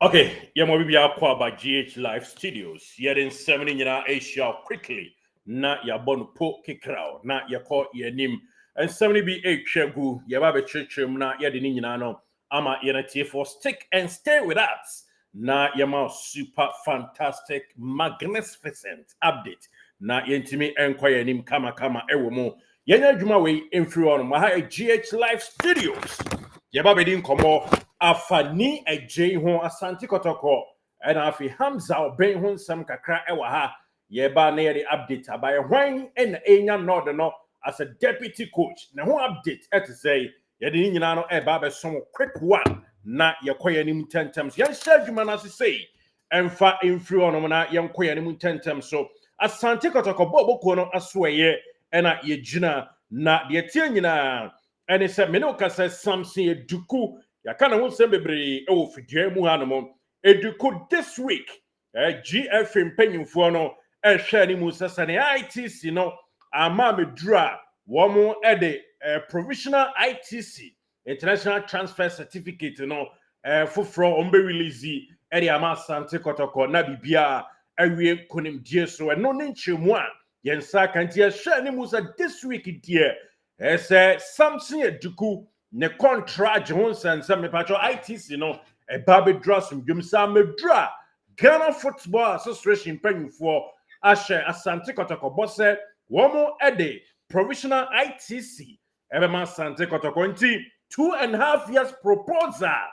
Okay, we are called by GH Live Studios. Here in 7 Asia quickly. Na ya bonu po kikrao. Na ya call ye nim. And 70 be a chegu. Yababe churchum na ya no. Ama yenati for stick and stay with us. Na yama super fantastic magnificent update. Na yentimi enquire nim kama ewomo. Yenya juma we influon maha GH Live Studios. Yababe din komo. Afani eje ho Asante Kotoko and afi Hamza oben ho nsam kakra ewa ha yeba na ye update abaye hwan en enya nod no as a deputy coach na ho update et say ye de nyina no eba be som quick one na ye koye nim tentems ye schedule na say emfa influ ono na ye koye nim tentem so Asante Kotoko boboko no asoye ena ye gina na de tie nyina ene se me no kasa Samson Eduku yakana ho sem bebre e wo fidua mu hanom Eduku this week GF mpanyimfo no ehwe ni mu sesane ITC no ama medura wo mo de provisional ITC international transfer certificate no foforo ombe release e de ama Asante Kotoko na bibia awie konim die so no ne nchemu a yensa kanti ehwe ni mu this week die ese Samson Eduku ne contract hon sense me patcho ITC no e babe drasum dwumsa medra Ghana Football Association panyfo ahye Asante Kotoko bose womo ede provisional ITC ebema Asante Kotoko nti 2.5 years proposal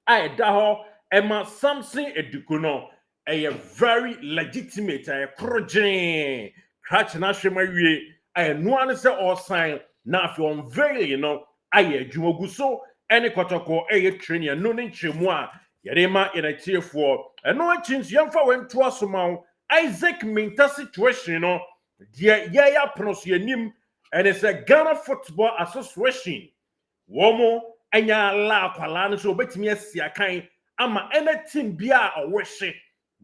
I da ho ema Samson Eduku no a very legitimate a project catch na hwema wie I no an say all sign na fi unveil aye adwumagu so ene Kotoko training no ne nchemu a yerema yenatiefo eno achinsu yemfa wentu asoma Isaac Minta situation no de ya pronounce yanim ene say Ghana Football Association womo enya la kwala no so obetimi asia kan ama ene team bia owehye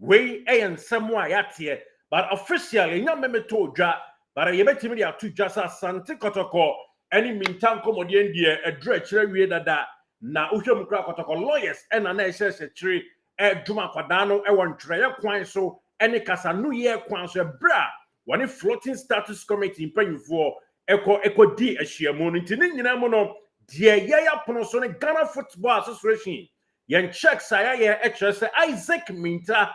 we ensem a yate but officially nya memeto odwa but yebetimi dia to just Asante Kotoko any Minta komodien die edra kire wie dada na uhwem kra Kotoko lawyers ena na ehye kire eduma kwada no won twere kwan so any kasa no ye kwan so bra one floating status committee mpanyfo eko di ahyiamu no ntini nyina mu no de ya pono so ne Ghana Football Association yen check saya ye ekere Isaac Minta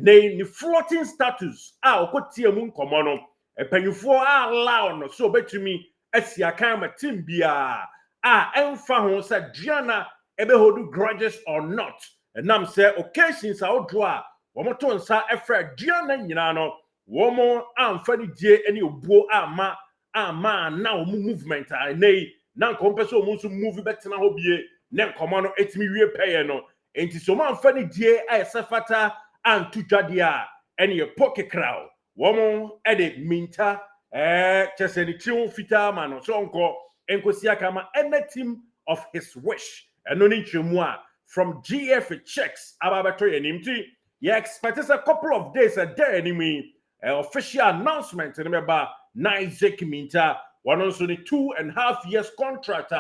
ni floating status a okotie mu nkomo no epanyfo allow no so betumi asia kan ma team bia emfa ho say Diana ebe hold grudges or not enam say occasions a odo a womoto nsa efra Diana nyina no womo amfa ni die ene obuo ama na omu movement nei na nkompeso omu so move betena ho bie ne nkomo no etimi wie peye no enti so ma amfa ni die ayesafata antu dwade a ene poke crowd womo ede Minta cheseni tiun fita mano so onko enkosi akama any team of his wish eno ni nchemu a from GF checks ababeto yenimti you expect a couple of days a day anime official announcement in remember Isaac Minta one also the 2.5 years contract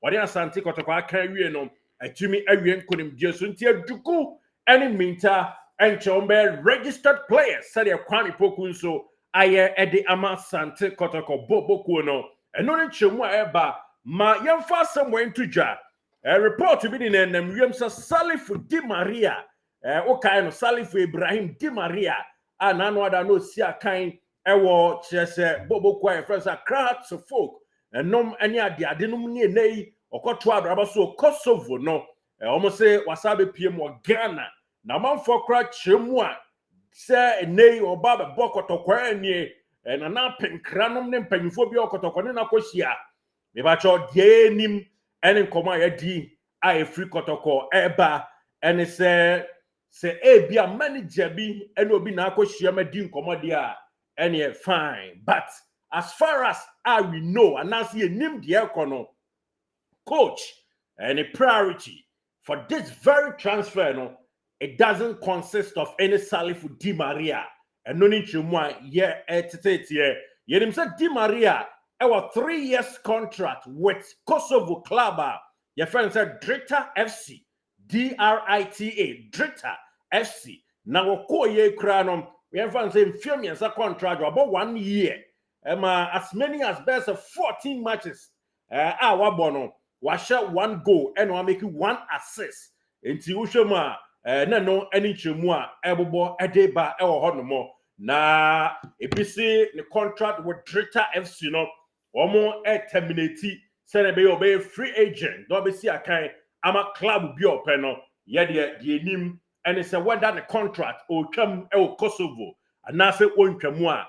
what Asante Kotoko aka wie no atumi awie nkonim die so ntia duku any Minta and chombe registered players said ya kwani poku nso aye ede ama Asante Kotoko boboku no eno ne chemu eba ma yemfa asem wentu dwa report bi ni nam wiem sa Salif Di Maria okay no Salif Ibrahim Di Maria anano ada no si akan ewo chese boboku aye friends crowds of folk enom ene ade num ne nei okoto adraba so Kosovo no omo se wasabe piem o Ghana na manfo kra chemu a se nei oba be Kotoko anie na penkranom ne mpanyifo bi Kotoko ne na kohia me ba cho die nim ene nkoma ya di a free Kotoko eba ene se bia manager bi ene obi na akohia ma di nkoma dia ene fine but as far as we know and as ye nim die ekono coach and a priority for this very transfer no it doesn't consist of any Salif Di Maria and no need to yenim say Di Maria our 3 years contract with Kosovo club your friend said Drita FC DRITA Drita FC na woko ye kra no we fan say mfiamiensa contract about 1 year as many as best 14 matches wabɔ no wahye 1 goal and wa make 1 assist enti wohwemu na no ani chemu a ebobo edeba ewo ho no mo na ebisi ne contract with Drita FC no omo terminate send be free agent do be si akan ama club bi open no ye de enim and say whether the contract o twam Kosovo anase ontwamu a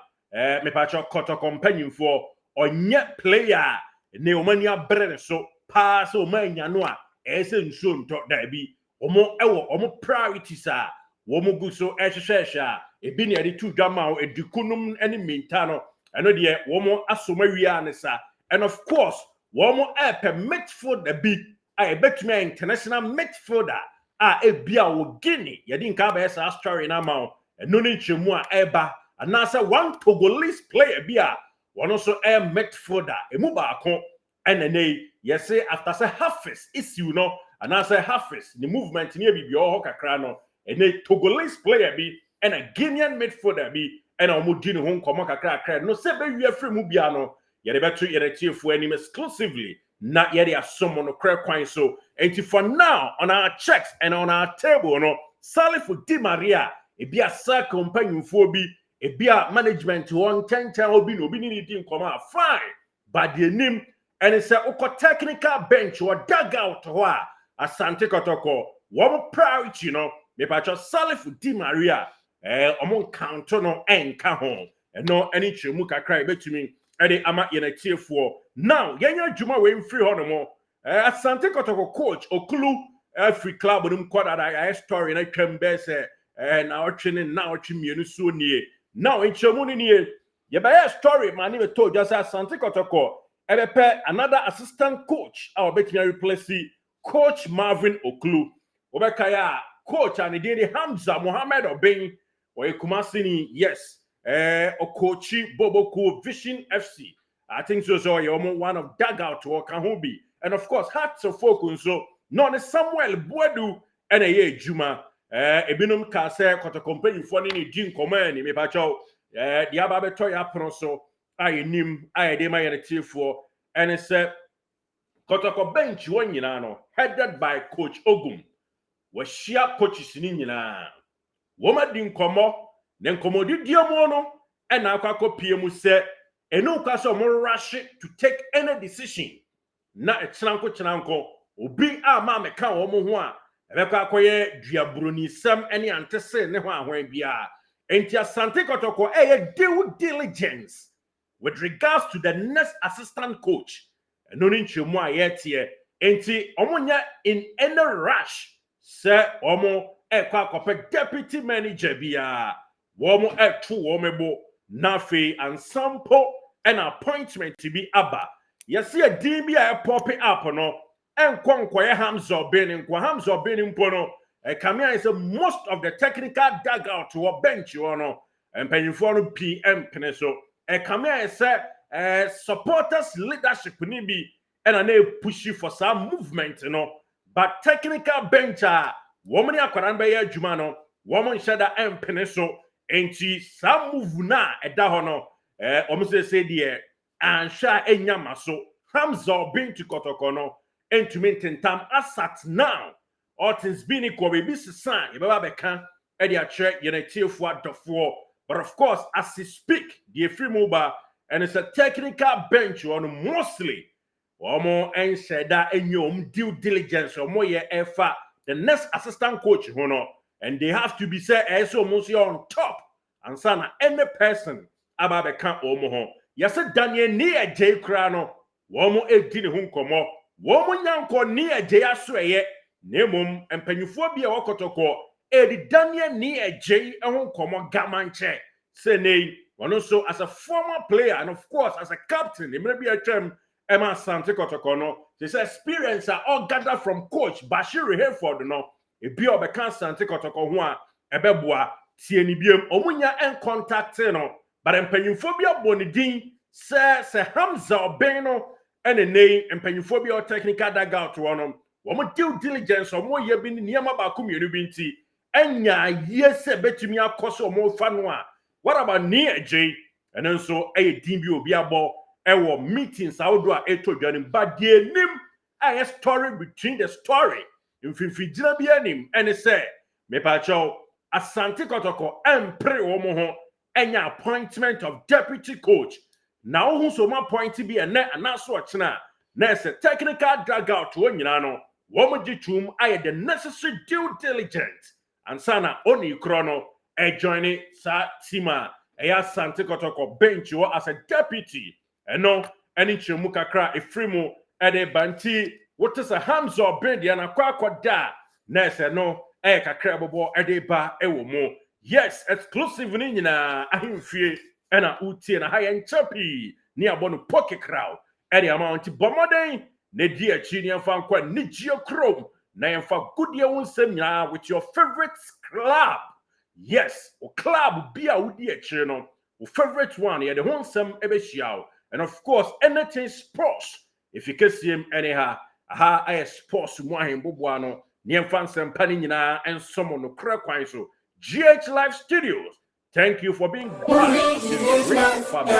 me pacho Kotoko mpanyimfo onye player ne omani abrene so pass o manya no a ese nso nto da bi omo priorities a womo gu so ehwehwehwe a ebi ne ade tu dwama o edikunum ene minta no eno de womo asomawia ne sa and of course womo midfielder bi a betumi international midfielder ebia wo Guinea yedi nka ba esa story na ma eno ne nchemu a eba anasa one Togolese player bi a wono so midfielder emu ba ko enene yese after say Hafiz issue no anasa Hafiz the movement ne bi ho kakra no ene Togolese player bi and a Guinean midfielder bi and omudi ne ho nkomo kakra no se be wi afri mu bia no yede beto yede chiefo anim exclusively not yet a someone crack coin so and for now on our checks and on our table no Salif Di Maria e be a sir companion for be a beer management one 10 obi no be need come fine but the name and it's a technical bench or dugout or Asante Kotoko one priority me patch Salif Di Maria among counter no enka home and no any chimuka cry between Ede ama yenetier for now yenya juma we free honomo Asante Kotoko coach okulu free club num kwada I story na twembe se na otwene na otwemienu so nie now enchemu ni nie ye ba story man we told just Asante Kotoko ebepe another assistant coach our betting replace coach Marvin Okulu obekaya coach and the Hamza Mohammed Obeng or Kumasini yes Okochi Boboku Vision FC. I think so you're one of dugout or Kahubi. And of course, hats of focus so non Samuel Boadu and a Juma. Ebinum Kase Kotokompe for any Jim Command, me pacho, the Ababetoya Proso, I nim, I dema and a tier for, and it's a Kotoko bench one yinano, headed by Coach Ogum. Was sheer coaches in Yina. Woman didn't come up. Then commodi diamono and now PM say eno kaso mo rush to take any decision na chanko obi ama me ka wo mo ho a ebeka akoye duabroni sam ene antese ne ho ahwan bia enti Asante Kotoko due diligence with regards to the next assistant coach eno ni nchemu a yetie enti omonya in any rush say omo akwa deputy manager bia womo to womebo nafe and sample an appointment to be abba. You see a DB popping up no and konkoye Hamza benin pono Kamia is most of the technical dugout to a bench no and penifon PM peneso Kamia is supporters leadership nibi and a pushy for some movement but technical bench woman akwaran be jumano woman shada and peneso enti some move na eda hono omo say die ansha enyama so Hamza been to Kotoko no enti mententam asat now all things being equal be sisan e baba beka e dia check yenetiefo adofo but of course as he speak the free mobile and it's a technical bench on mostly omo ensheda enyom due diligence omo ye efa the next assistant coach hono and they have to be said so mostly on top and sana any person about the camp omo yes Daniel ni eje kra no womo edi ne hu nkomo womo nyanko ni eje asoeye nemom empanyufo bia wakotoko edi Daniel ni eje hu nkomo gamanche say nei one so as a former player and of course as a captain the maybe a term Emma Asante Kotoko no this experience are all gathered from coach Bashir Hayford no e bi obeka Asante Kotoko ho a ebeboa tie ni biem omunya en contact no but empanyimfo bia bonidin se Hamza Obeng no ene nei empanyimfo bia technical dugout wono wɔn due diligence wɔn yɛ bi ni nneɛma baako mmienu bi nti ɛnya yie sɛ betumi akɔ so wɔn fa no a what about ne agye ɛno nso ɛyɛ din bi obi abɔ ɛwɔ meetings ahodoɔ a ɛtɔ dwa no ba deɛ nim ɛyɛ story between the story mfimfini bi anim ɛne sɛ mepakyɛw Asante Kotoko ɛmpere wɔn ho ɛnya appointment of deputy coach na ohun so ma point bi ɛnɛ anaso ɔkyena na ɛsɛ technical drag out wɔn nyinaa no wɔn gye tum ayɛ the necessary due diligence ansa na oni korɔ no ɛjoin sa team a ɛyɛ Asante Kotoko bench wɔ as a deputy ɛno ɛne nkyɛnmu kakra efiri mu ɛde banti wote sɛ Hamza Ben deɛ na akɔda na ɛsɛ no ɛyɛ kakra bɔbɔ ɛde ba ɛwɔ mu yes exclusive ni nyinaa ahemfie ɛna utie na ha yɛ nkyɛpi ni abɔ no pocket crowd ɛde amount bɔmɔden na di akyi ni ɛmfa nkɔ nigye krom na ɛmfa goodie wo nsɛm nyinaa with your favorite club yes o club bi a wodi akyi no o favorite one yɛ de ho nsɛm ɛbɛhyia and of course anything sports if you can see him anyhow aha ayɛ sports mu ahemboboa no ni ɛmfa nsɛm pa ni nyinaa ɛnsom no kra kwan so GH Live Studios. Thank you for being part of this great family.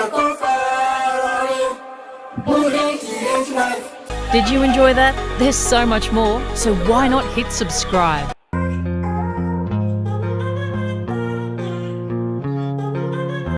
Did you enjoy that? There's so much more, so why not hit subscribe?